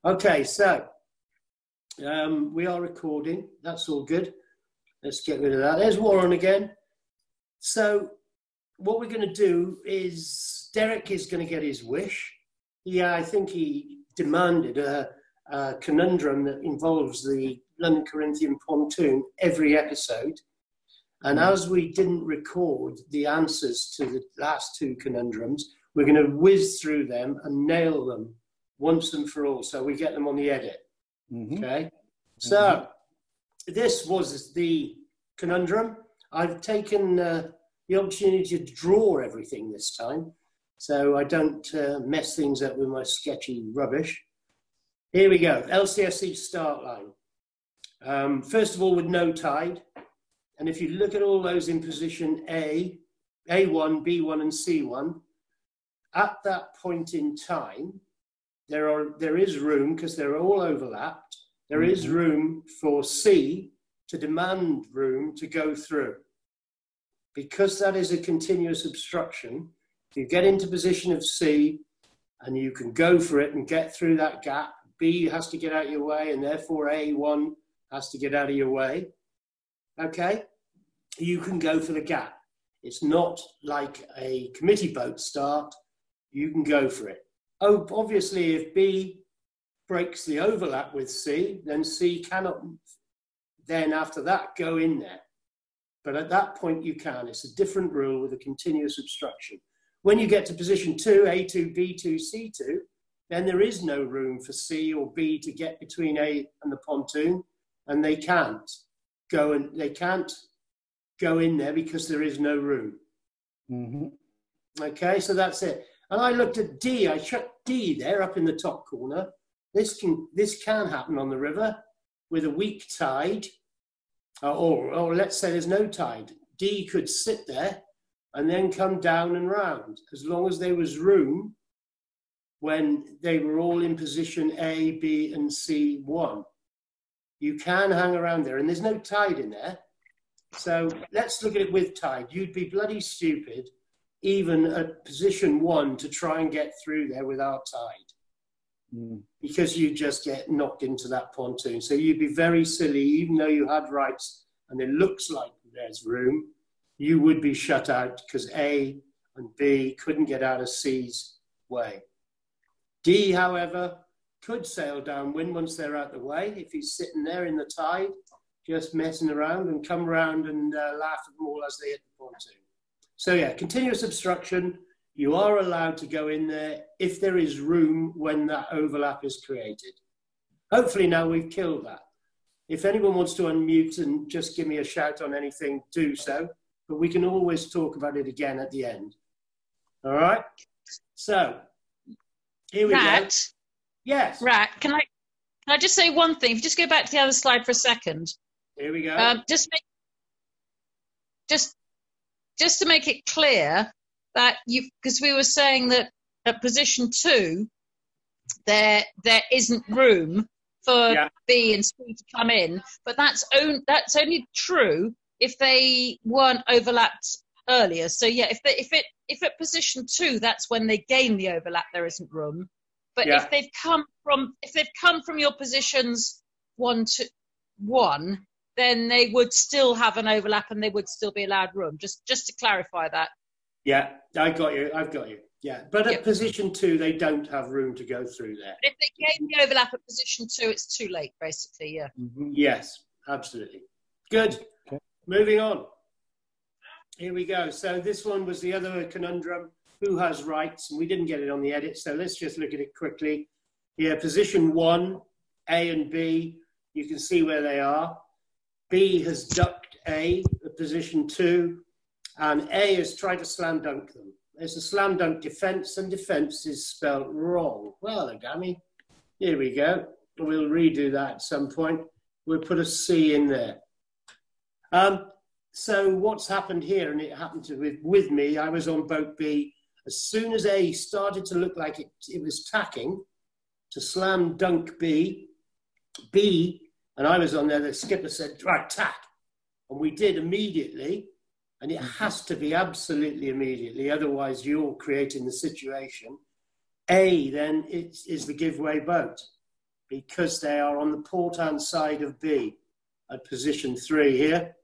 Okay, so we are recording. That's all good. Let's get rid of that. There's Warren again. So what we're going to do is Derek is going to get his wish. Yeah, I think he demanded a conundrum that involves the London Corinthian pontoon every episode. And as we didn't record the answers to the last two conundrums, we're going to whiz through them and nail them once and for all, so we get them on the edit. Okay? So this was the conundrum. I've taken the opportunity to draw everything this time, so I don't mess things up with my sketchy rubbish. Here we go, LCSC start line. First of all, with no tide. And if you look at all those in position A, A1, B1 and C1, at that point in time, there is room, because they're all overlapped, there is room for C to demand room to go through. Because that is a continuous obstruction, if you get into position of C and you can go for it and get through that gap, B has to get out of your way and therefore A1 has to get out of your way. Okay, you can go for the gap. It's not like a committee boat start. You can go for it. Oh, obviously, if B breaks the overlap with C, then C cannot then after that go in there. But at that point you can. It's a different rule with a continuous obstruction. When you get to position 2, A2, B2, C2, then there is no room for C or B to get between A and the pontoon, and they can't go in there because there is no room. Okay, so that's it. And I looked at D. I chucked D there up in the top corner. This can happen on the river with a weak tide, or let's say there's no tide. D could sit there and then come down and round, as long as there was room when they were all in position A, B, and C1. You can hang around there, and there's no tide in there. So let's look at it with tide. You'd be bloody stupid, even at position 1, to try and get through there without tide, because you just get knocked into that pontoon. So you'd be very silly, even though you had rights and it looks like there's room, you would be shut out because A and B couldn't get out of C's way. D, however, could sail downwind once they're out the way if he's sitting there in the tide, just messing around, and come round and laugh at them all as they hit the pontoon. So yeah, continuous obstruction, you are allowed to go in there if there is room when that overlap is created. Hopefully now we've killed that. If anyone wants to unmute and just give me a shout on anything, do so. But we can always talk about it again at the end. All right? So, here we go. Yes. Rat, can I just say one thing? If you just go back to the other slide for a second. Here we go. Just to make it clear that because we were saying that at position 2, there isn't room for B and C to come in, but that's only true if they weren't overlapped earlier. So yeah, if at position 2, that's when they gain the overlap, there isn't room. But if they've come from your positions 1 to 1, then they would still have an overlap and they would still be allowed room. Just to clarify that. Yeah, I've got you. Yeah, but at position 2, they don't have room to go through there. But if they gain the overlap at position 2, it's too late, basically, yeah. Yes, absolutely. Good. Okay. Moving on. Here we go. So this one was the other conundrum. Who has rights? And we didn't get it on the edit, so let's just look at it quickly. Yeah, position 1, A and B, you can see where they are. B has ducked A at position 2, and A has tried to slam dunk them. There's a slam dunk defence, and defence is spelt wrong. Well, gammy. Here we go. We'll redo that at some point. We'll put a C in there. So what's happened here, and it happened with me, I was on boat B. As soon as A started to look like it was tacking to slam dunk B, and I was on there, the skipper said, right, tack. And we did immediately, and it has to be absolutely immediately, otherwise you're creating the situation. A then is the giveaway boat. because they are on the port-hand side of B at position 3 here.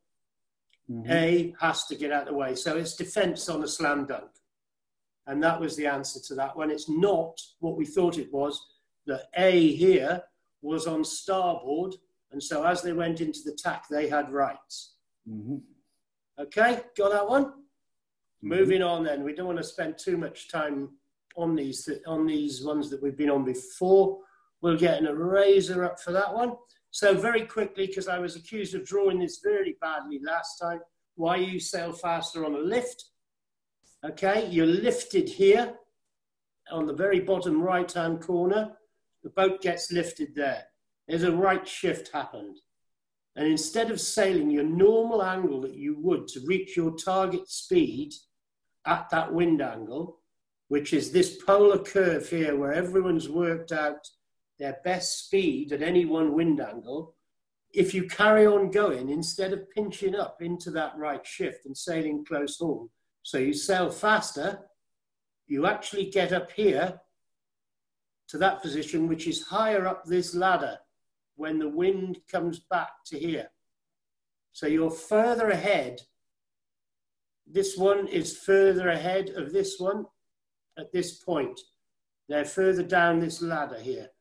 A has to get out of the way. So it's defence on a slam dunk. And that was the answer to that one. It's not what we thought it was. The A here was on starboard. And so as they went into the tack, they had rights. Okay, got that one? Moving on then. We don't want to spend too much time on these ones that we've been on before. We'll get an eraser up for that one. So very quickly, because I was accused of drawing this very badly last time, why you sail faster on a lift. Okay, you're lifted here on the very bottom right-hand corner. The boat gets lifted there. There's a right shift happened. And instead of sailing your normal angle that you would to reach your target speed at that wind angle, which is this polar curve here where everyone's worked out their best speed at any one wind angle, if you carry on going, instead of pinching up into that right shift and sailing close haul, so you sail faster, you actually get up here to that position, which is higher up this ladder when the wind comes back to here. So you're further ahead. This one is further ahead of this one at this point. They're further down this ladder here.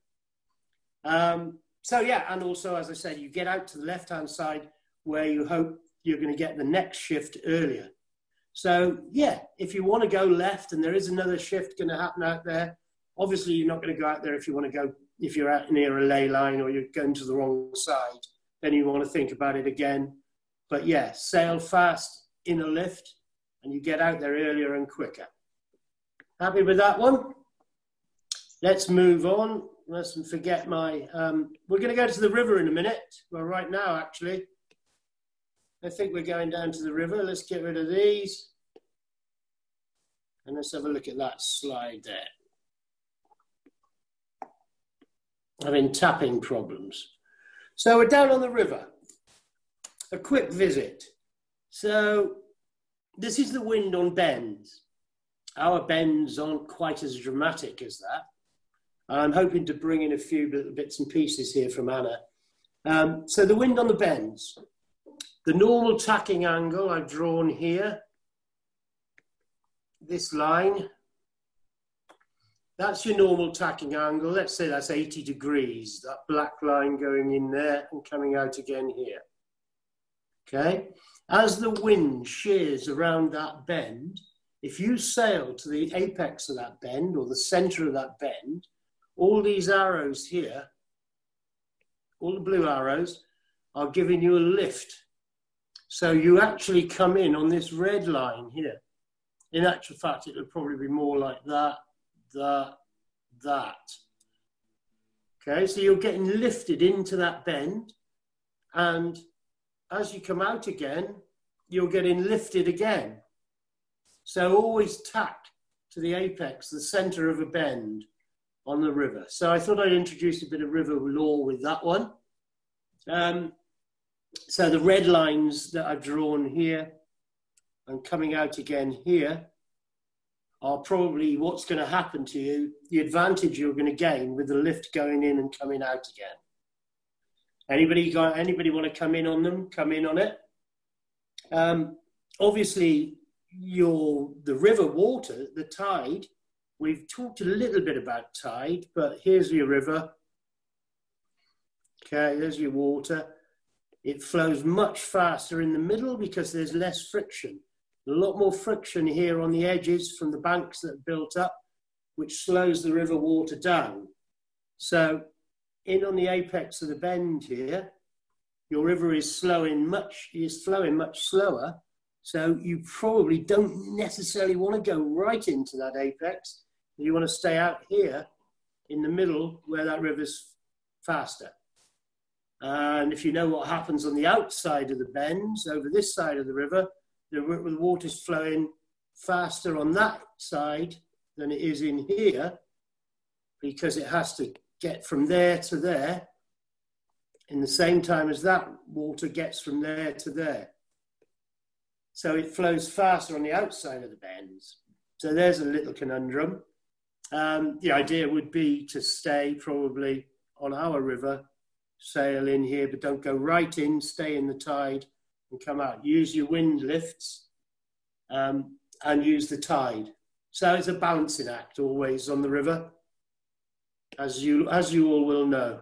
So yeah, and also, as I said, you get out to the left-hand side where you hope you're going to get the next shift earlier. So yeah, if you want to go left and there is another shift going to happen out there, obviously you're not going to go out there if you want to go, if you're out near a ley line or you're going to the wrong side, then you want to think about it again. But yeah, sail fast in a lift and you get out there earlier and quicker. Happy with that one? Let's move on. Let's forget my, we're going to go to the river in a minute. Well, right now, actually. I think we're going down to the river. Let's get rid of these. And let's have a look at that slide there. Having tapping problems. So we're down on the river. A quick visit. So this is the wind on bends. Our bends aren't quite as dramatic as that. I'm hoping to bring in a few little bits and pieces here from Anna. So the wind on the bends. The normal tacking angle I've drawn here. This line. That's your normal tacking angle. Let's say that's 80 degrees. That black line going in there and coming out again here. Okay. As the wind shears around that bend, if you sail to the apex of that bend or the center of that bend, all these arrows here, all the blue arrows, are giving you a lift. So you actually come in on this red line here. In actual fact, it would probably be more like that, that. Okay, so you're getting lifted into that bend, and as you come out again, you're getting lifted again. So always tack to the apex, the center of a bend on the river. So I thought I'd introduce a bit of river law with that one. So the red lines that I've drawn here and coming out again here are probably what's going to happen to you, the advantage you're going to gain with the lift going in and coming out again. Anybody want to come in on them? Come in on it. Obviously, the river water, the tide, we've talked a little bit about tide, but here's your river. Okay, there's your water. It flows much faster in the middle because there's less friction. A lot more friction here on the edges from the banks that are built up, which slows the river water down. So in on the apex of the bend here, your river is flowing much slower. So you probably don't necessarily want to go right into that apex. You want to stay out here in the middle where that river's faster. And if you know what happens on the outside of the bends, over this side of the river, the water's flowing faster on that side than it is in here, because it has to get from there to there in the same time as that water gets from there to there. So it flows faster on the outside of the bends. So there's a little conundrum. The idea would be to stay probably on our river, sail in here, but don't go right in, stay in the tide and come out. Use your wind lifts and use the tide. So it's a balancing act always on the river, as you all will know,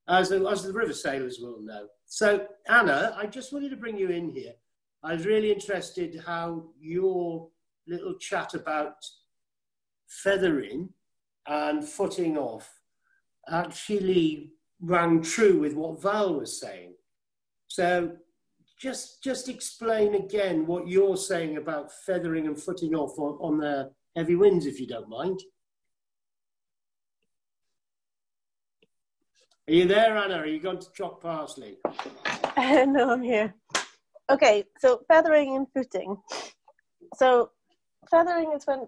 as the river sailors will know. So Anna, I just wanted to bring you in here. I was really interested how your little chat about feathering and footing off actually rang true with what Val was saying. So just explain again what you're saying about feathering and footing off on the heavy winds, if you don't mind. Are you there, Anna? Are you going to chop parsley? No, I'm here. Okay, so feathering and footing. So feathering is when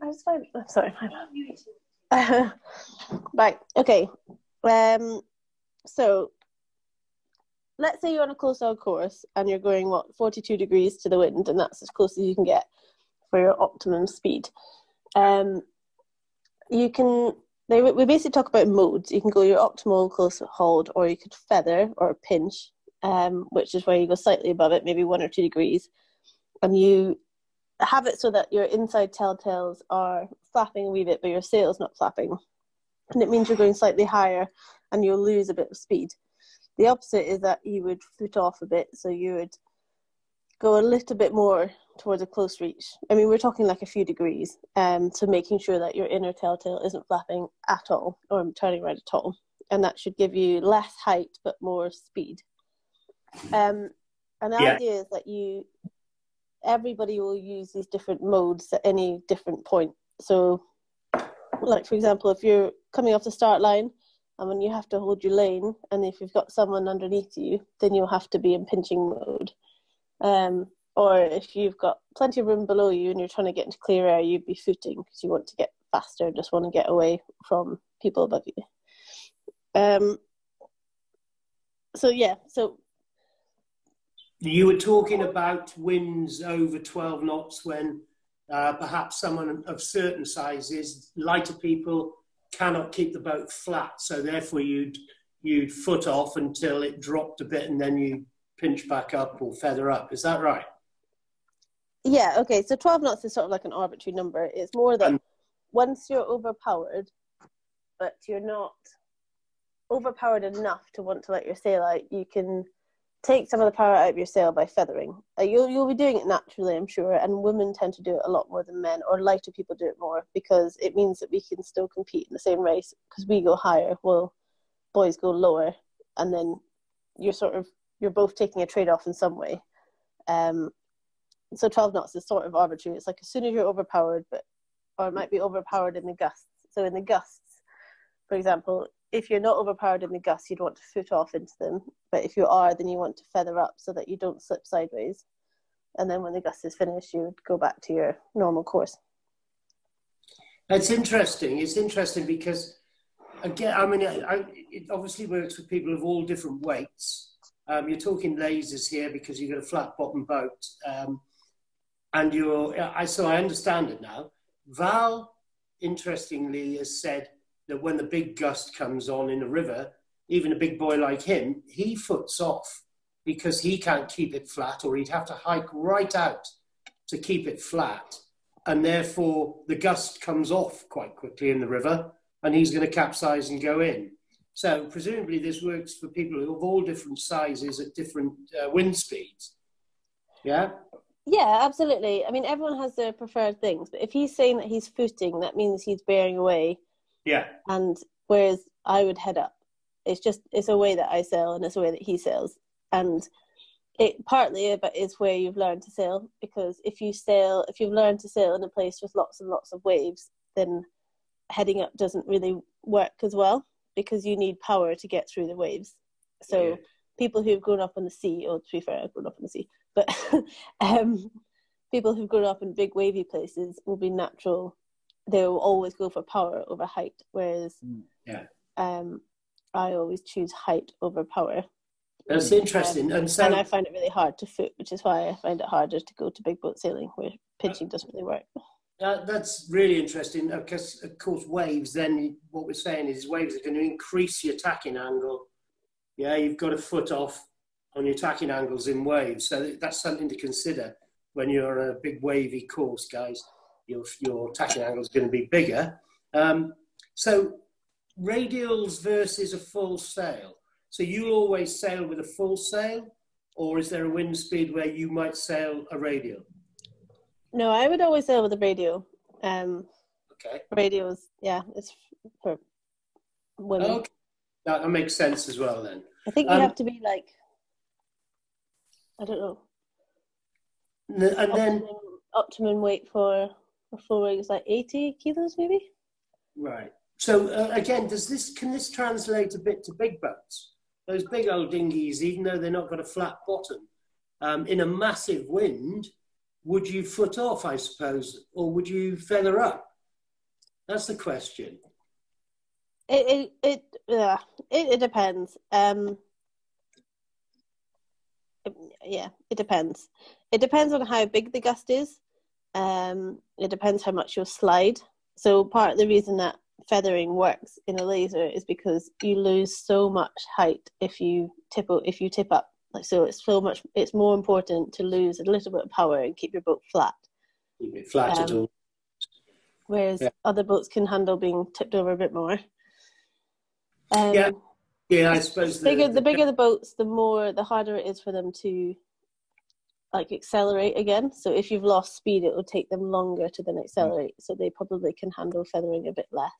I'm sorry. Right. Okay. So let's say you're on a close out course and you're going 42 degrees to the wind, and that's as close as you can get for your optimum speed. We basically talk about modes. You can go your optimal close hold, or you could feather or pinch, which is where you go slightly above it, maybe 1 or 2 degrees, and you have it so that your inside telltales are flapping a wee bit, but your sail's not flapping. And it means you're going slightly higher and you'll lose a bit of speed. The opposite is that you would foot off a bit, so you would go a little bit more towards a close reach. I mean, we're talking like a few degrees, so making sure that your inner telltale isn't flapping at all or turning right at all. And that should give you less height but more speed. And the idea is that everybody will use these different modes at any different point. So, like for example, if you're coming off the start line and when you have to hold your lane, and if you've got someone underneath you, then you'll have to be in pinching mode. Or if you've got plenty of room below you and you're trying to get into clear air, you'd be footing because you want to get faster, just want to get away from people above you. So you were talking about winds over 12 knots when perhaps someone of certain sizes, lighter people, cannot keep the boat flat. So therefore you'd foot off until it dropped a bit and then you pinch back up or feather up. Is that right? Yeah, okay. So 12 knots is sort of like an arbitrary number. It's more that once you're overpowered, but you're not overpowered enough to want to let your sail out, you can take some of the power out of your sail by feathering. You'll be doing it naturally, I'm sure, and women tend to do it a lot more than men, or lighter people do it more, because it means that we can still compete in the same race, because we go higher, well, boys go lower, and then you're both taking a trade-off in some way. So 12 knots is sort of arbitrary. It's like as soon as you're overpowered, or it might be overpowered in the gusts. So in the gusts, for example, if you're not overpowered in the gusts, you'd want to foot off into them. But if you are, then you want to feather up so that you don't slip sideways. And then when the gust is finished, you would go back to your normal course. It's interesting. It's interesting because, again, I mean, it obviously works for people of all different weights. You're talking lasers here because you've got a flat bottom boat. So I understand it now. Val, interestingly, has said that when the big gust comes on in a river, even a big boy like him, he foots off because he can't keep it flat, or he'd have to hike right out to keep it flat. And therefore, the gust comes off quite quickly in the river, and he's going to capsize and go in. So presumably this works for people of all different sizes at different wind speeds. Yeah? Yeah, absolutely. I mean, everyone has their preferred things, but if he's saying that he's footing, that means he's bearing away. Yeah. And whereas I would head up. It's a way that I sail and it's a way that he sails. And it partly is where you've learned to sail, because if you've learned to sail in a place with lots and lots of waves, then heading up doesn't really work as well, because you need power to get through the waves. So people who've grown up on the sea, or to be fair, I've grown up on the sea, but people who've grown up in big wavy places will be natural. They will always go for power over height, whereas I always choose height over power. That's interesting. And I find it really hard to foot, which is why I find it harder to go to big boat sailing, where pitching doesn't really work. That's really interesting because, of course, waves, then what we're saying is waves are going to increase your tacking angle. Yeah, you've got a foot off on your tacking angles in waves. So that's something to consider when you're on a big wavy course, guys. Your tacking angle is going to be bigger. So radials versus a full sail. So you'll always sail with a full sail, or is there a wind speed where you might sail a radial? No, I would always sail with a radial. Okay. Radials, yeah, it's for women. Okay. That makes sense as well then. I think you have to be like, I don't know. And then optimum weight for a full rig is like 80 kilos maybe. Right. So again, can this translate a bit to big boats? Those big old dinghies, even though they're not got a flat bottom, in a massive wind, would you foot off, I suppose, or would you feather up? That's the question. It depends. Yeah, it depends. It depends on how big the gust is. It depends how much you'll slide. So part of the reason that feathering works in a laser is because you lose so much height if you tip up. Like, so it's more important to lose a little bit of power and keep your boat flat. Keep it flat at all. Whereas other boats can handle being tipped over a bit more. Yeah, I suppose the bigger the boats, the harder it is for them to like accelerate again. So if you've lost speed, it will take them longer to then accelerate. So they probably can handle feathering a bit less.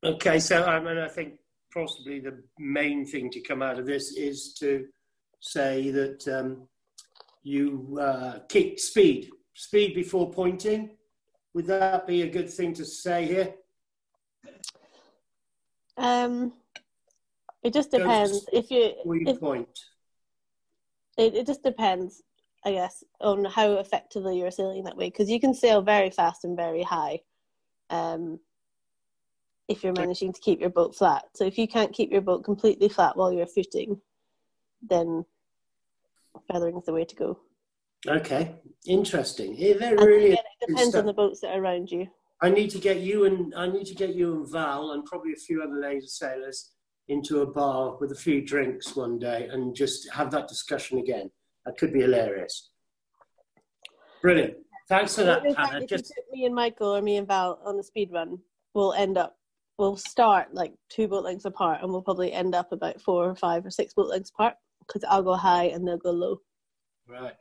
Okay, so I think possibly the main thing to come out of this is to say that you keep speed before pointing. Would that be a good thing to say here? It just depends. Point. It just depends, I guess, on how effectively you're sailing that way. Because you can sail very fast and very high, if you're managing to keep your boat flat. So if you can't keep your boat completely flat while you're footing, then feathering is the way to go. Okay, interesting. It depends on the boats that are around you. I need to get you and Val and probably a few other laser sailors into a bar with a few drinks one day and just have that discussion again. That could be hilarious. Brilliant. Thanks for that, Hannah. If you put me and Michael or me and Val on the speed run, we'll start like 2 boat lengths apart, and we'll probably end up about 4 or 5 or 6 boat lengths apart because I'll go high and they'll go low. Right.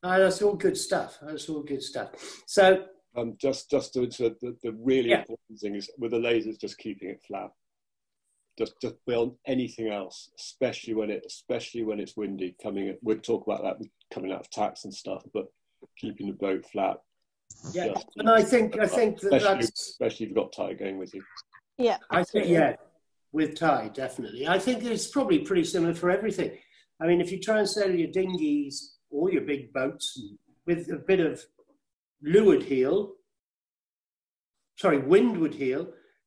That's all good stuff. So just to the really important thing is with the lasers, just keeping it flat. Just beyond anything else, especially when it's windy. We'll talk about that coming out of tacks and stuff, but keeping the boat flat. Yeah, and I think that's especially if you've got tide going with you. Yeah, absolutely. I think with tide definitely. I think it's probably pretty similar for everything. I mean, if you try and sail your dinghies or your big boats with a bit of windward heel,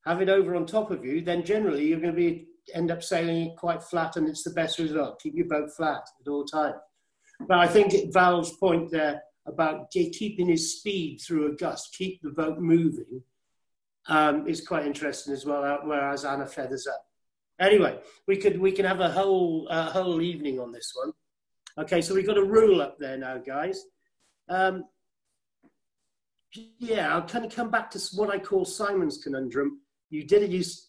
have it over on top of you, then generally you're going to end up sailing it quite flat, and it's the best result. Keep your boat flat at all times. But I think Val's point there about keeping his speed through a gust, keep the boat moving, is quite interesting as well, whereas Anna feathers up. Anyway, we can have a whole evening on this one. Okay, so we've got a rule up there now, guys. I'll kind of come back to what I call Simon's conundrum. You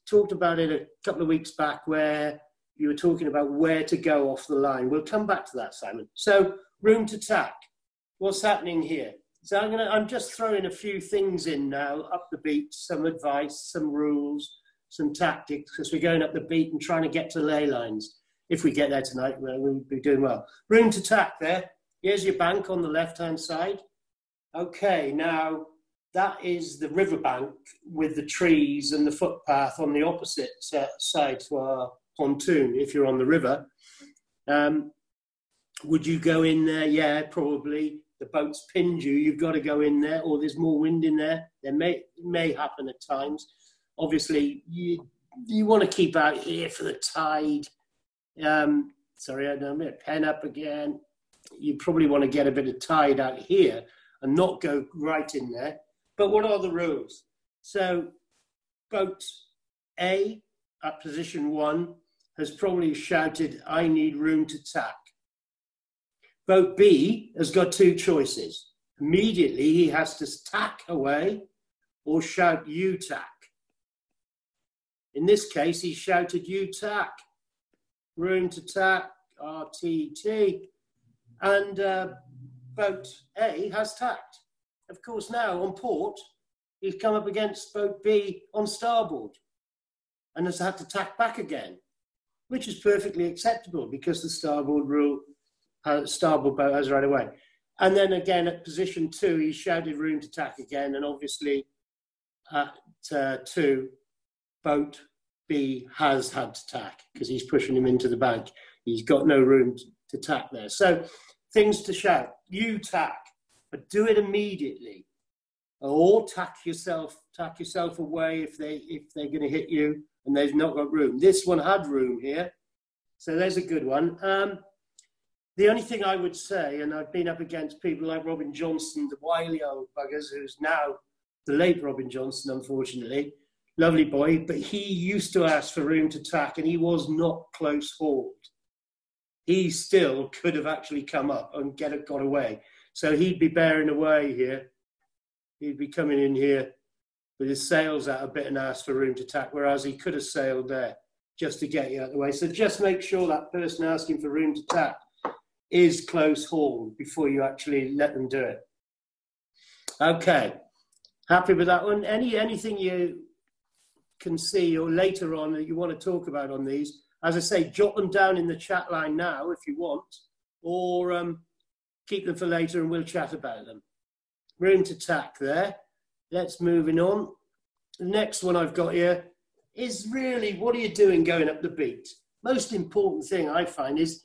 talked about it a couple of weeks back where you were talking about where to go off the line. We'll come back to that, Simon. So, room to tack. What's happening here? So I'm just throwing a few things in now, up the beat, some advice, some rules, some tactics, because we're going up the beat and trying to get to ley lines. If we get there tonight, we'll be doing well. Room to tack there. Here's your bank on the left-hand side. Okay, now that is the riverbank with the trees and the footpath on the opposite side to our pontoon, if you're on the river. Would you go in there? Yeah, probably. The boat's pinned you. You've got to go in there, or there's more wind in there. There may happen at times. Obviously, you want to keep out here for the tide. Sorry, I'm going to pen up again. You probably want to get a bit of tide out here and not go right in there. But what are the rules? So boat A at position 1 has probably shouted, I need room to tack. Boat B has got 2 choices. Immediately he has to tack away or shout, you tack. In this case, he shouted, you tack. Room to tack, RTT. And boat A has tacked. Of course, now on port, he's come up against boat B on starboard and has had to tack back again, which is perfectly acceptable because the starboard rule, starboard boat has right away. And then again at position 2, he shouted room to tack again, and obviously at 2, boat B has had to tack because he's pushing him into the bank. He's got no room to tack there. So things to shout, you tack, but do it immediately. Or tack yourself away if they're going to hit you and they've not got room. This one had room here, so there's a good one. The only thing I would say, and I've been up against people like Robin Johnson, the wily old buggers, who's now the late Robin Johnson, unfortunately, lovely boy, but he used to ask for room to tack and he was not close hauled. He still could have actually come up and got away. So he'd be bearing away here. He'd be coming in here with his sails out a bit and asked for room to tack, whereas he could have sailed there just to get you out of the way. So just make sure that person asking for room to tack is close hauled before you actually let them do it. Okay, happy with that one? Anything you can see or later on that you want to talk about on these? As I say, jot them down in the chat line now if you want, or keep them for later and we'll chat about them. Room to tack there. Let's moving on. The next one I've got here is really, what are you doing going up the beat? Most important thing I find is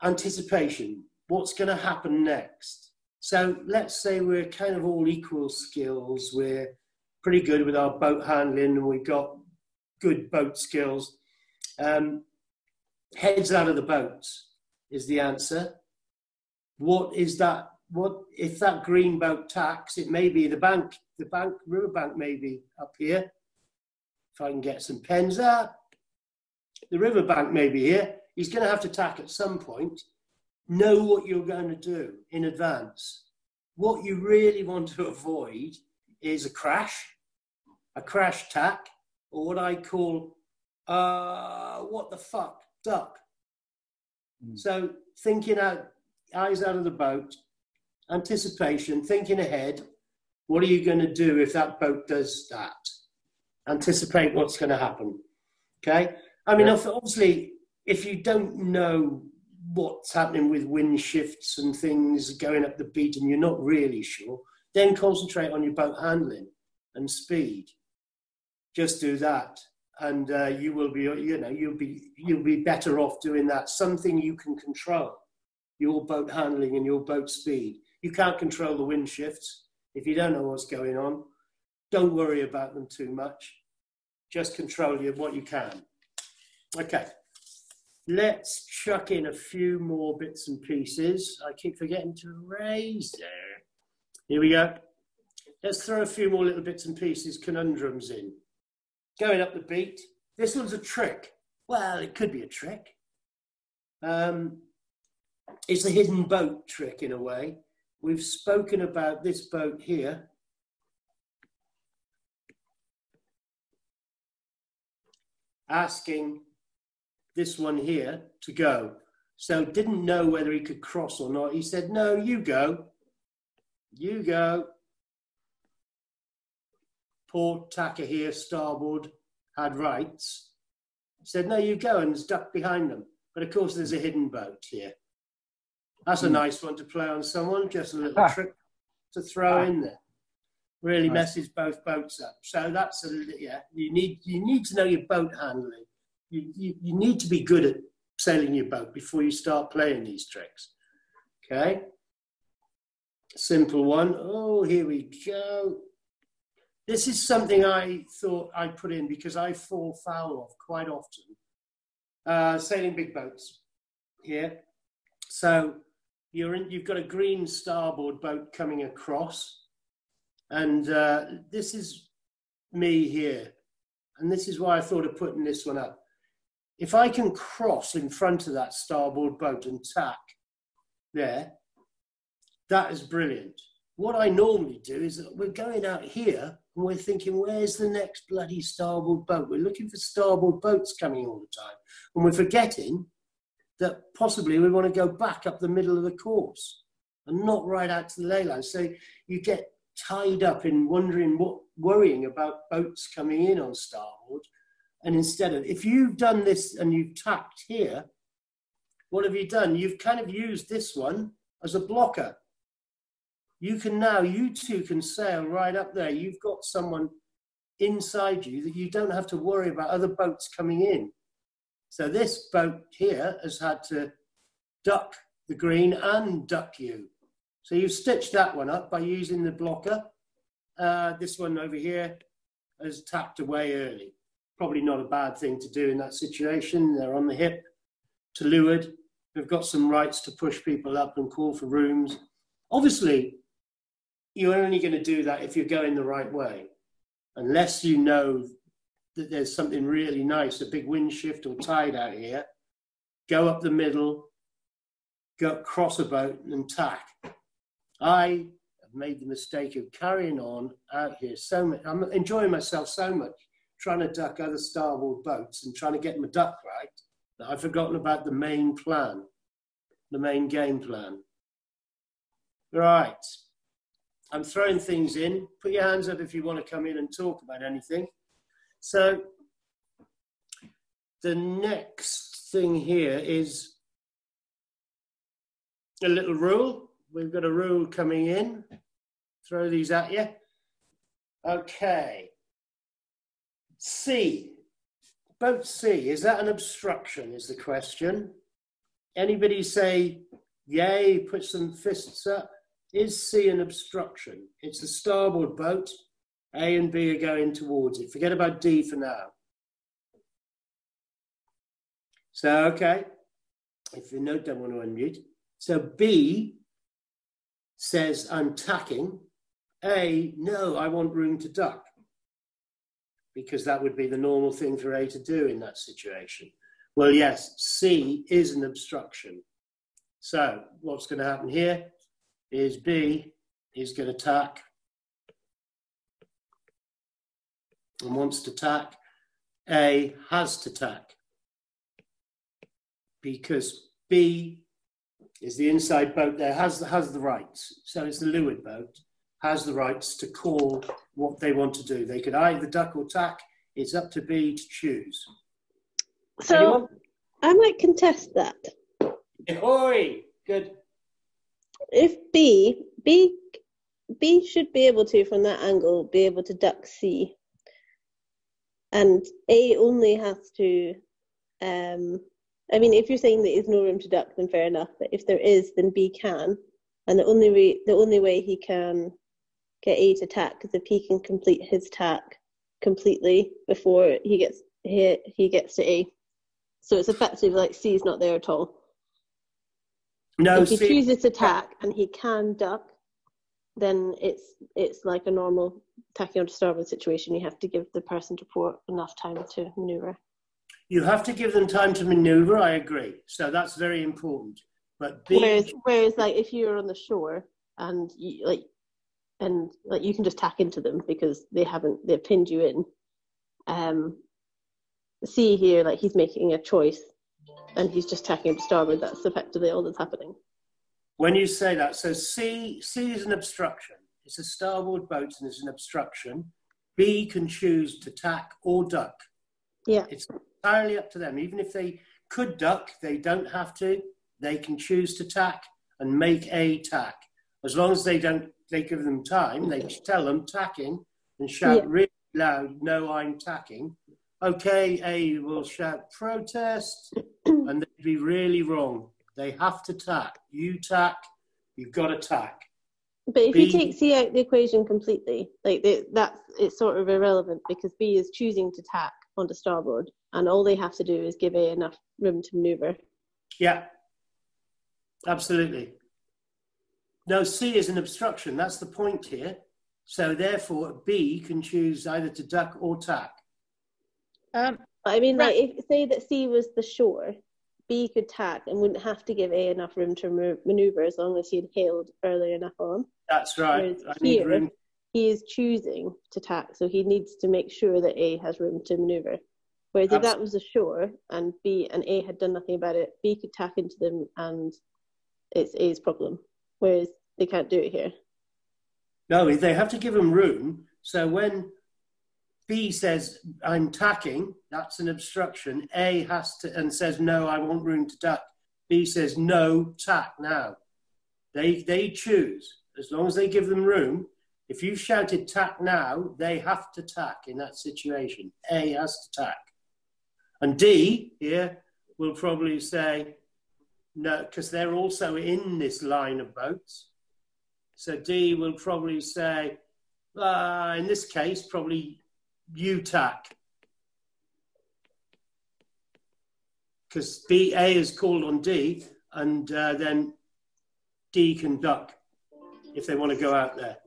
anticipation. What's going to happen next? So let's say we're kind of all equal skills. We're pretty good with our boat handling and we've got good boat skills. Heads out of the boat is the answer. What is that? What if that green boat tacks? It may be the riverbank may be up here. If I can get some pens out, the riverbank may be here. He's going to have to tack at some point. Know what you're going to do in advance. What you really want to avoid is a crash tack, or what I call what the fuck, duck. So thinking out, eyes out of the boat, anticipation, thinking ahead. What are you going to do if that boat does that? Anticipate what's going to happen. Okay? I mean, obviously, if you don't know what's happening with wind shifts and things going up the beat and you're not really sure, then concentrate on your boat handling and speed. Just do that. And you will be, you'll be better off doing that. Something you can control, your boat handling and your boat speed. You can't control the wind shifts. If you don't know what's going on, don't worry about them too much. Just control what you can. Okay, let's chuck in a few more bits and pieces. I keep forgetting to erase there. Here we go. Let's throw a few more little bits and pieces, conundrums in. Going up the beat. This one's a trick. Well, it could be a trick. It's a hidden boat trick in a way. We've spoken about this boat here. Asking this one here to go. So didn't know whether he could cross or not. He said, no, you go. You go. Port, tacker here, starboard, had rights. Said, no, you go, and stuck behind them. But of course, there's a hidden boat here. That's a nice one to play on someone, just a little trick to throw in there. Really messes both boats up. So that's you need to know your boat handling. You need to be good at sailing your boat before you start playing these tricks. Okay? Simple one. Oh, here we go. This is something I thought I'd put in because I fall foul of quite often. Sailing big boats here. So you've got a green starboard boat coming across, And this is me here. And this is why I thought of putting this one up. If I can cross in front of that starboard boat and tack there, that is brilliant. What I normally do is that we're going out here and we're thinking, where's the next bloody starboard boat? We're looking for starboard boats coming all the time. And we're forgetting that possibly we want to go back up the middle of the course and not right out to the ley line. So you get tied up in worrying about boats coming in on starboard. And instead of, if you've done this and you've tacked here, what have you done? You've kind of used this one as a blocker. You can now, you two can sail right up there. You've got someone inside you that you don't have to worry about other boats coming in. So this boat here has had to duck the green and duck you. So you've stitched that one up by using the blocker. This one over here has tacked away early. Probably not a bad thing to do in that situation. They're on the hip to leeward. They've got some rights to push people up and call for rooms. Obviously, you're only going to do that if you're going the right way. Unless you know that there's something really nice, a big wind shift or tide out here, go up the middle, go across a boat and tack. I have made the mistake of carrying on out here so much. I'm enjoying myself so much, trying to duck other starboard boats and trying to get my duck right, that I've forgotten about the main plan, the main game plan. Right. I'm throwing things in. Put your hands up if you want to come in and talk about anything. So the next thing here is a little rule. We've got a rule coming in. Throw these at you. Okay. C. Boat C. Is that an obstruction is the question. Anybody say yay, put some fists up. Is C an obstruction? It's a starboard boat. A and B are going towards it. Forget about D for now. So, okay. If you don't want to unmute. So B says, I'm tacking. A, no, I want room to duck. Because that would be the normal thing for A to do in that situation. Well, yes, C is an obstruction. So what's going to happen here is B is going to tack and wants to tack. A has to tack because B is the inside boat there, has the rights. So it's the leeward boat, has the rights to call what they want to do. They could either duck or tack. It's up to B to choose. So anyone? I might contest that. Ahoy! Good. If B should be able to, from that angle, be able to duck C. And A only has to, I mean, if you're saying that there's no room to duck, then fair enough. But if there is, then B can. And the only way he can get A to tack is if he can complete his tack completely before he gets to A. So it's effectively like C's not there at all. No, if he chooses to tack and he can duck, then it's like a normal tacking onto starboard situation. You have to give the person to port enough time to manoeuvre. You have to give them time to manoeuvre, I agree. So that's very important. But whereas like if you're on the shore and you can just tack into them because they've pinned you in. See here, like he's making a choice and he's just tacking to starboard. That's effectively all that's happening. When you say that, so C is an obstruction. It's a starboard boat and it's an obstruction. B can choose to tack or duck. Yeah. It's entirely up to them. Even if they could duck, they don't have to. They can choose to tack and make a tack. As long as they give them time, they tell them tacking and shout really loud, no, I'm tacking. Okay, A will shout protest and they'd be really wrong. They have to tack. You tack, you've got to tack. But if you take C out the equation completely, it's sort of irrelevant because B is choosing to tack onto starboard and all they have to do is give A enough room to manoeuvre. Yeah, absolutely. No, C is an obstruction. That's the point here. So therefore, B can choose either to duck or tack. I mean, like, if say that C was the shore, B could tack and wouldn't have to give A enough room to manoeuvre as long as he had hailed early enough on. That's right. Whereas here, he is choosing to tack, so he needs to make sure that A has room to manoeuvre. Whereas if that was the shore and B and A had done nothing about it, B could tack into them and it's A's problem. Whereas they can't do it here. No, they have to give them room. So when B says, I'm tacking, that's an obstruction. A has to, and says, no, I want room to duck. B says, no, tack now. They choose. As long as they give them room, if you shouted tack now, they have to tack in that situation. A has to tack. And D here will probably say, no, because they're also in this line of boats. So D will probably say, in this case, probably you tack. Because A is called on D, and then D can duck if they want to go out there.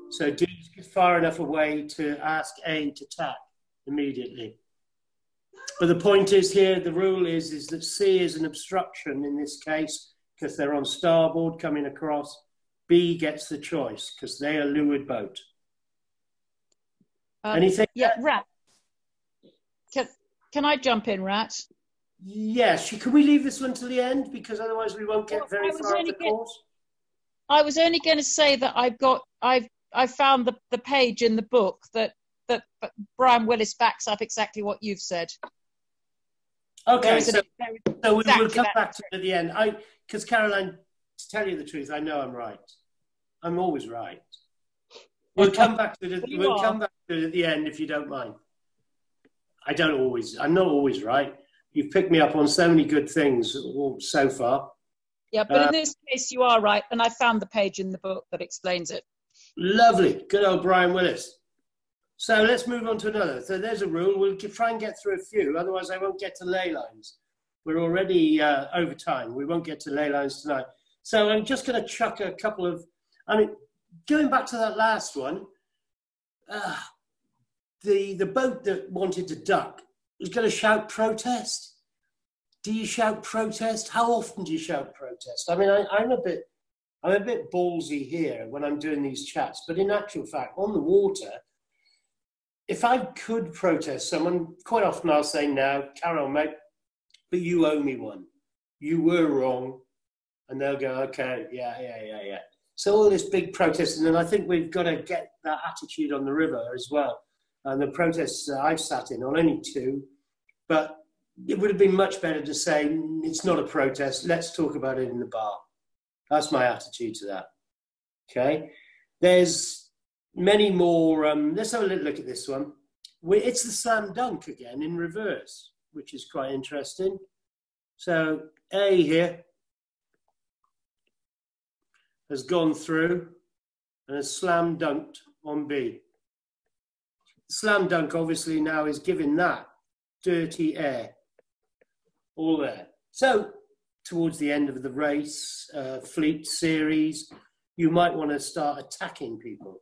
So D is far enough away to ask A to tack immediately. But the point is here, the rule is that C is an obstruction in this case, because they're on starboard coming across. B gets the choice, because they are leeward boat. Anything? Yeah, Rat. Can I jump in, Rat? Yes. Can we leave this one till the end? Because otherwise we won't get very far up the course. I was only going to say that I found the page in the book that Brian Willis backs up exactly what you've said. Okay, so we will come back to it at the end. Because Caroline, to tell you the truth, I know I'm right. I'm always right. We'll come back to it. We'll come back to it at the end if you don't mind. I'm not always right. You've picked me up on so many good things so far. Yeah, but in this case, you are right, and I found the page in the book that explains it. Lovely, good old Brian Willis. So let's move on to another. So there's a rule. We'll try and get through a few, otherwise I won't get to ley lines. We're already over time. We won't get to ley lines tonight. So I'm just going to chuck a couple of, going back to that last one, the boat that wanted to duck was going to shout protest. Do you shout protest? How often do you shout protest? I mean, I'm a bit ballsy here when I'm doing these chats, but in actual fact, on the water, if I could protest someone, quite often I'll say, no, carry on, mate, but you owe me one. You were wrong. And they'll go, okay, yeah. So all this big protest, and then I think we've got to get that attitude on the river as well. And the protests I've sat in on, only two, but it would have been much better to say, it's not a protest, let's talk about it in the bar. That's my attitude to that. Okay? There's many more. Let's have a little look at this one. It's the slam dunk again in reverse, which is quite interesting. So A here has gone through and has slam dunked on B. Slam dunk obviously now is giving that dirty air all there. So towards the end of the race, fleet series, you might want to start attacking people.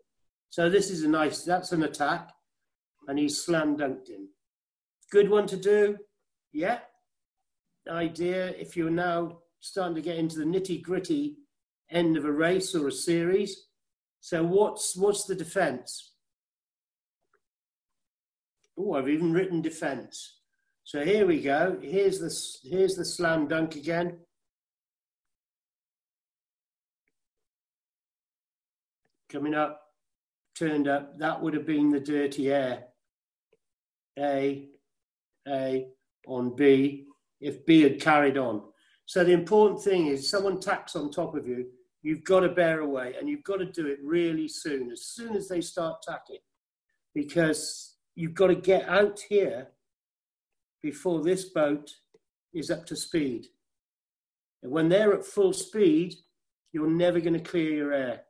So this is that's an attack, and he's slam dunked him. Good one to do, yeah. Idea if you're now starting to get into the nitty gritty end of a race or a series. So what's the defence? Oh, I've even written defence. So here we go. Here's the slam dunk again. Coming up, turned up. That would have been the dirty air. A on B, if B had carried on. So the important thing is someone tacks on top of you, you've got to bear away, and you've got to do it really soon as they start tacking, because you've got to get out here before this boat is up to speed. And when they're at full speed, you're never going to clear your air.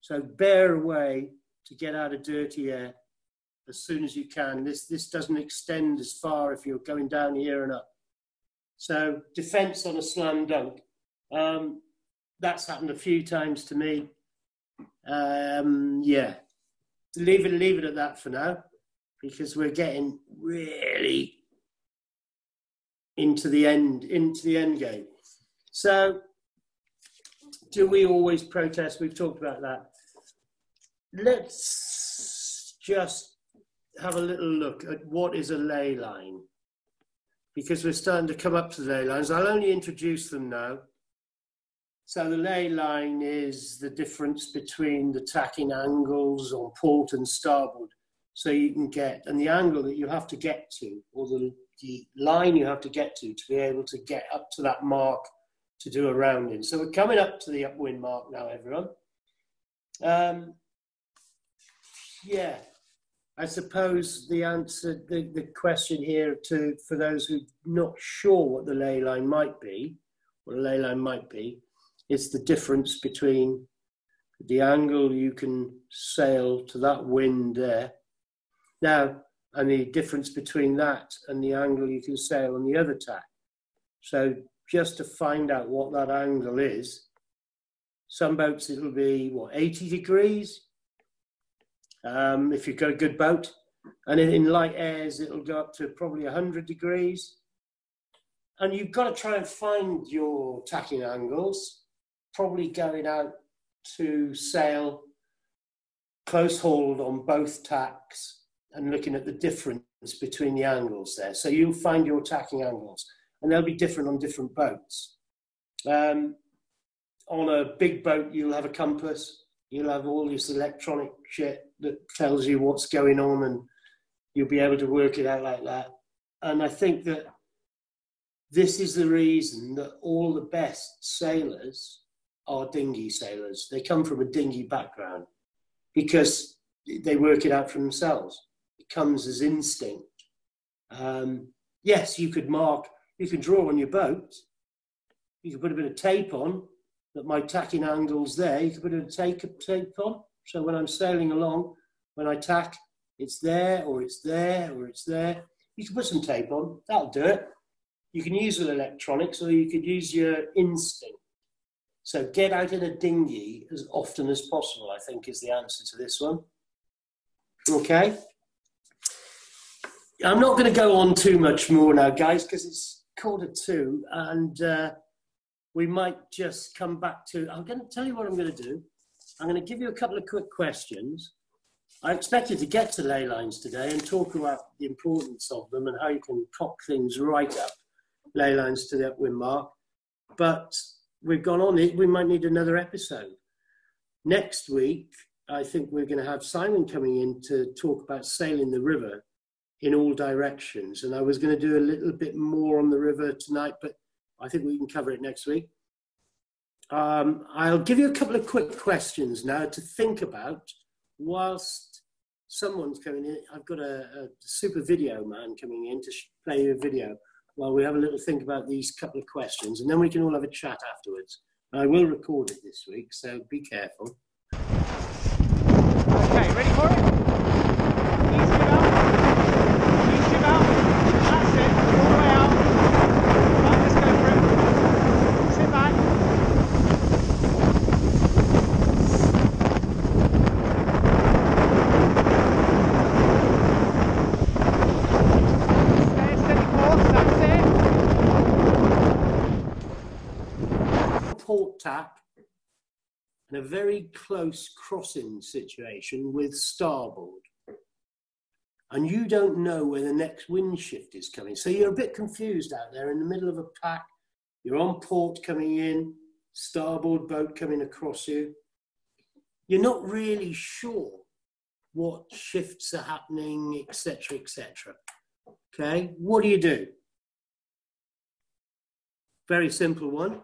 So bear away to get out of dirty air as soon as you can. This doesn't extend as far if you're going down here and up. So defence on a slam dunk. That's happened a few times to me. Yeah. leave it at that for now, because we're getting really into the end game. So, do we always protest? We've talked about that. Let's just have a little look at what is a ley line, because we're starting to come up to the ley lines. I'll only introduce them now. So the ley line is the difference between the tacking angles on port and starboard. So you can get, and the angle that you have to get to, or the line you have to be able to get up to that mark to do a rounding. So we're coming up to the upwind mark now, everyone. Yeah, I suppose the answer, the question here for those who are not sure what the ley line might be, it's the difference between the angle you can sail to that wind there. Now, and the difference between that and the angle you can sail on the other tack. So just to find out what that angle is, some boats it'll be, 80 degrees, if you've got a good boat. And in light airs, it'll go up to probably 100 degrees. And you've got to try and find your tacking angles, probably going out to sail close hauled on both tacks and looking at the difference between the angles there. So you'll find your tacking angles, and they'll be different on different boats. On a big boat, you'll have a compass. You'll have all this electronic shit that tells you what's going on, and you'll be able to work it out like that. And I think that this is the reason that all the best sailors are dinghy sailors. They come from a dinghy background because they work it out for themselves. It comes as instinct. Yes, you can draw on your boat. You can put a bit of tape on, that my tacking angle's there. You can put a bit of tape on. So when I'm sailing along, when I tack, it's there, or it's there, or it's there. You can put some tape on, that'll do it. You can use electronics, or you could use your instinct. So get out in a dinghy as often as possible, I think, is the answer to this one. Okay. I'm not going to go on too much more now, guys, because it's 1:45, and we might just come back to, I'm going to tell you what I'm going to do. I'm going to give you a couple of quick questions. I expected to get to ley lines today and talk about the importance of them and how you can cock things right up, ley lines to the upwind mark. But we've gone on it. We might need another episode. Next week, I think we're going to have Simon coming in to talk about sailing the river in all directions. And I was going to do a little bit more on the river tonight, but I think we can cover it next week. I'll give you a couple of quick questions now to think about whilst someone's coming in. I've got a super video man coming in to play you a video while we have a little think about these couple of questions, and then we can all have a chat afterwards. I will record it this week, so be careful. Okay, ready for it? Ease it up. Ease it up. That's it. All the way out. Right, let's go for it. Sit back. Stay steady course. That's it. Port tack. In a very close crossing situation with starboard. And you don't know where the next wind shift is coming. So you're a bit confused out there in the middle of a pack. You're on port coming in, starboard boat coming across you. You're not really sure what shifts are happening, etc., etc. Okay, what do? Very simple one.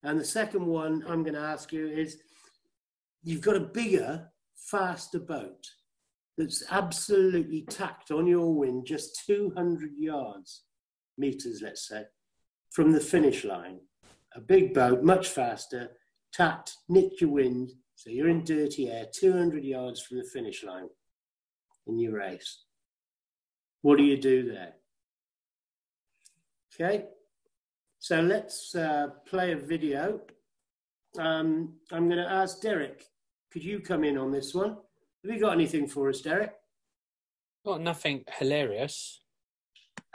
And the second one I'm going to ask you is, you've got a bigger, faster boat that's absolutely tacked on your wind just 200 meters, let's say, from the finish line. A big boat, much faster, tacked, nicked your wind, so you're in dirty air, 200 yards from the finish line in your race. What do you do there? Okay, so let's play a video. I'm going to ask Derek, could you come in on this one? Have you got anything for us, Derek? Got nothing hilarious.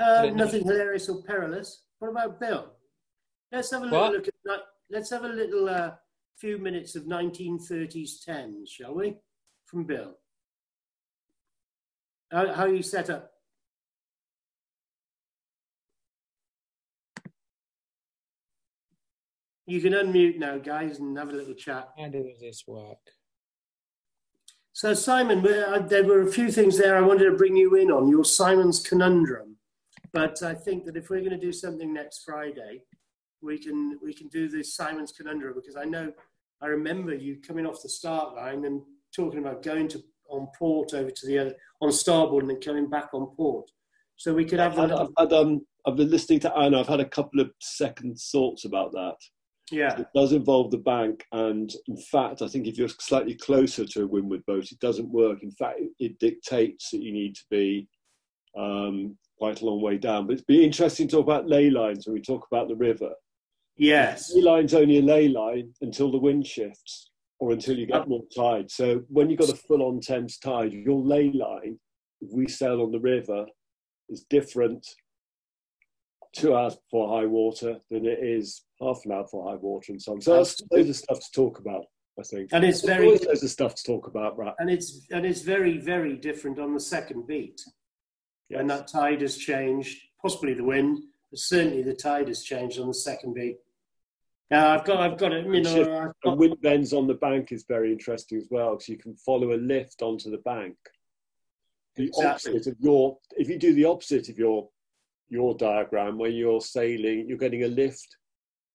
Nothing hilarious or perilous. What about Bill? Let's have a little look at. Let's have a little few minutes of 1930s tens, shall we? From Bill. How are you set up? You can unmute now, guys, and have a little chat. How does this work? So, Simon, there were a few things there I wanted to bring you in on. Your Simon's Conundrum. But I think that if we're going to do something next Friday, we can do the Simon's Conundrum, because I remember you coming off the start line and talking about going on port over to the other, on starboard, and then coming back on port. So we could have I've been listening to Anna. I've had a couple of second thoughts about that. Yeah. It does involve the bank, and in fact, I think if you're slightly closer to a windward boat, it doesn't work. In fact, it dictates that you need to be quite a long way down. But it's been interesting to talk about ley lines when we talk about the river. Yes. The ley line's only a ley line until the wind shifts or until you get more tide. So when you've got a full-on Thames tide, your ley line, if we sail on the river, is different 2 hours before high water than it is half an hour before high water and so on. So that's loads of stuff to talk about, I think. And it's loads of stuff to talk about, right? And it's very, very different on the second beat. Yes. When that tide has changed, possibly the wind, but certainly the tide has changed on the second beat. I've got it. You know, and wind bends on the bank is very interesting as well, because you can follow a lift onto the bank. Opposite of if you do the opposite of your diagram, where you're sailing, you're getting a lift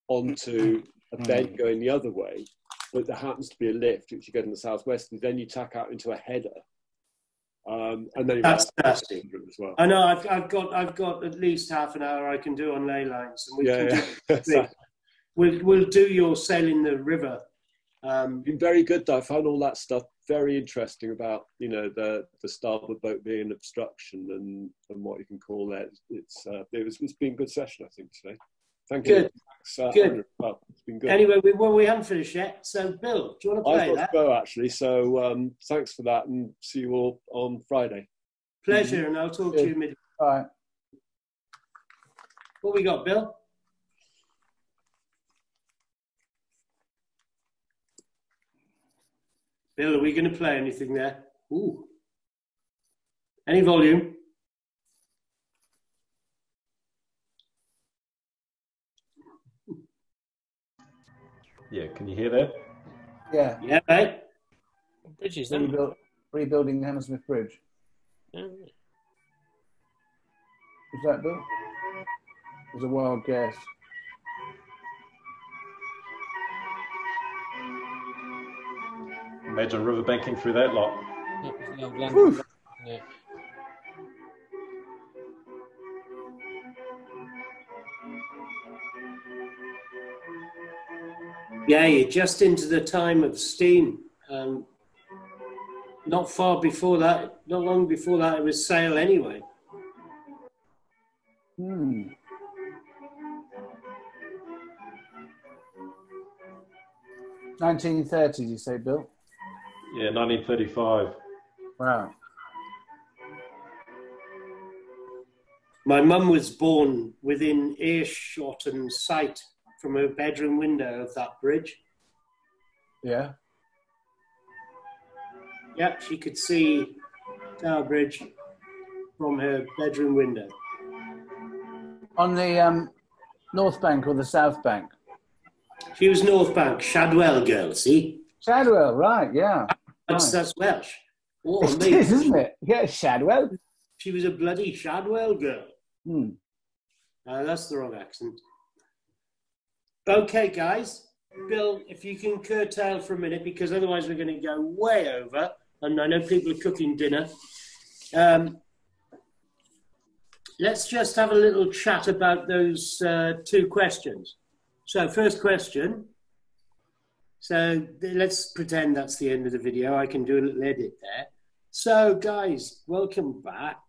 onto a bend going the other way, but there happens to be a lift which you get in the southwest, and then you tack out into a header. And then that's nasty as well. I know. I've got at least half an hour I can do on ley lines, and we'll do your sailing the river. Been very good though. I found all that stuff very interesting about the starboard boat being an obstruction and what you can call that. It's been a good session, I think, today. Thank you. Good. Well, it's been good. Anyway, we haven't finished yet. So, Bill, do you want to play that? I've got to go, actually. So, thanks for that, and see you all on Friday. Pleasure, and I'll talk to you midweek. All right. What we got, Bill? Bill, are we going to play anything there? Ooh. Any volume? Yeah, can you hear that? Yeah. Yeah, mate. Bridges, rebuilding Hammersmith Bridge. Yeah. Was that Bill? It was a wild guess. Imagine riverbanking through that lot. Yeah. Yeah, you're just into the time of steam. Not far before that, not long before that, it was sail anyway. 1930s, you say, Bill? Yeah, 1935. Wow. My mum was born within earshot and sight from her bedroom window of that bridge. Yeah. Yep, she could see Tower Bridge from her bedroom window. On the North Bank or the South Bank? She was North Bank, Shadwell girl, see? Shadwell, right, yeah. That's Welsh. Oh, it is, isn't it? Yeah, Shadwell. She was a bloody Shadwell girl. That's the wrong accent. Okay, guys. Bill, if you can curtail for a minute, because otherwise we're going to go way over, and I know people are cooking dinner. Let's just have a little chat about those two questions. So, first question. So, let's pretend that's the end of the video. I can do a little edit there. So, guys, welcome back.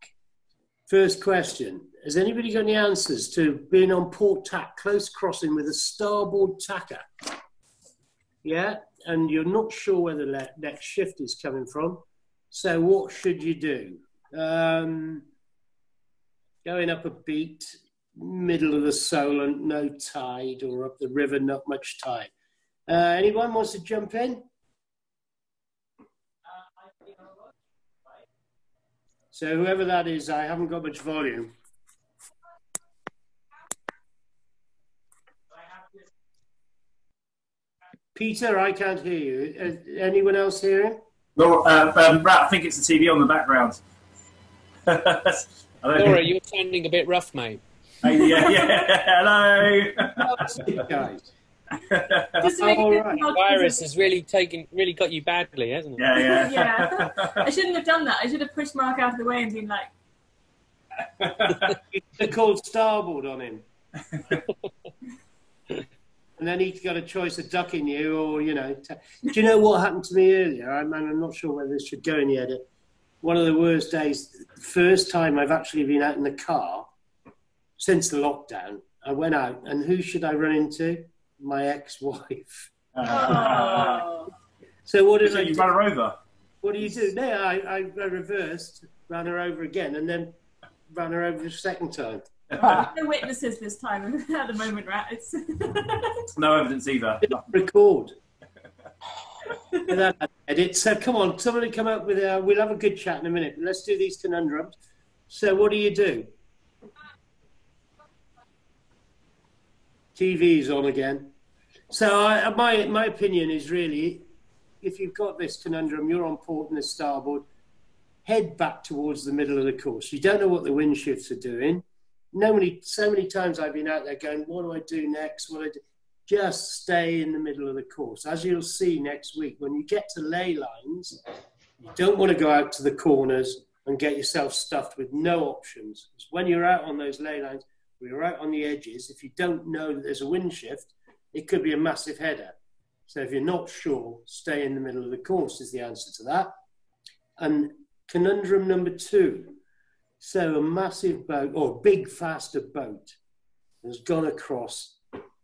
First question. Has anybody got any answers to being on port tack, close crossing with a starboard tacker? Yeah? And you're not sure where the next shift is coming from. So what should you do? Going up a beat, middle of the Solent, no tide, or up the river, not much tide. Anyone wants to jump in? So whoever that is, I haven't got much volume. Peter, I can't hear you. Anyone else hearing? No, I think it's the TV on the background. Laura, you're sounding a bit rough, mate. Hello. Guys. Just to make it right. The virus has really got you badly, hasn't it? Yeah. I shouldn't have done that. I should have pushed Mark out of the way and been like... They called starboard on him. And then he's got a choice of ducking you or, you know... Do you know what happened to me earlier? I'm not sure whether this should go in the edit. One of the worst days, the first time I've actually been out in the car since the lockdown, I went out, and who should I run into? My ex-wife. Oh. So what did I do? You ran her over? What do you do? No, I reversed, ran her over again, and then ran her over the second time. No witnesses this time at the moment, right? It's No evidence either. Record. Edit. So come on, somebody come up with we'll have a good chat in a minute. But let's do these conundrums. So what do you do? TV's on again. So my opinion is really, if you've got this conundrum, you're on port and the starboard, head back towards the middle of the course. You don't know what the wind shifts are doing. So many times I've been out there going, what do I do next? What do I do? Just stay in the middle of the course. As you'll see next week, when you get to ley lines, you don't want to go out to the corners and get yourself stuffed with no options. When you're out on those ley lines, when you're out on the edges, if you don't know that there's a wind shift, it could be a massive header. So if you're not sure, stay in the middle of the course is the answer to that. And conundrum number 2. So a massive boat, or a big, faster boat, has gone across,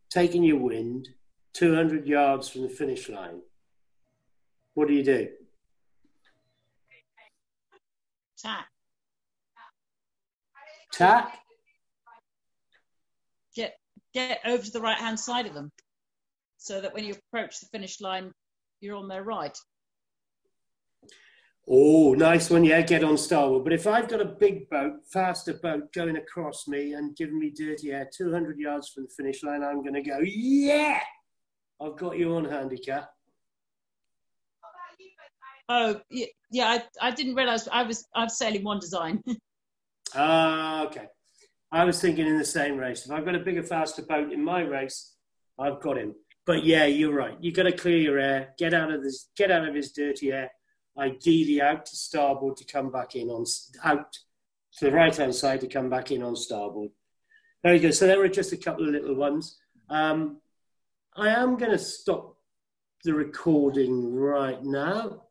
taking your wind, 200 yards from the finish line. What do you do? Tack. Tack? Get over to the right-hand side of them, so that when you approach the finish line, you're on their right. Oh, nice one. Yeah, get on starboard. But if I've got a big boat, faster boat going across me and giving me dirty air 200 yards from the finish line, I'm going to go, yeah, I've got you on handicap. Oh, yeah. I didn't realise I was sailing one design. Okay. I was thinking in the same race. If I've got a bigger, faster boat in my race, I've got him. But yeah, you're right. You've got to clear your air, get out of his dirty air. Ideally out to starboard to come back in out to the right-hand side to come back in on starboard. Very good. So there were just a couple of little ones. I am going to stop the recording right now.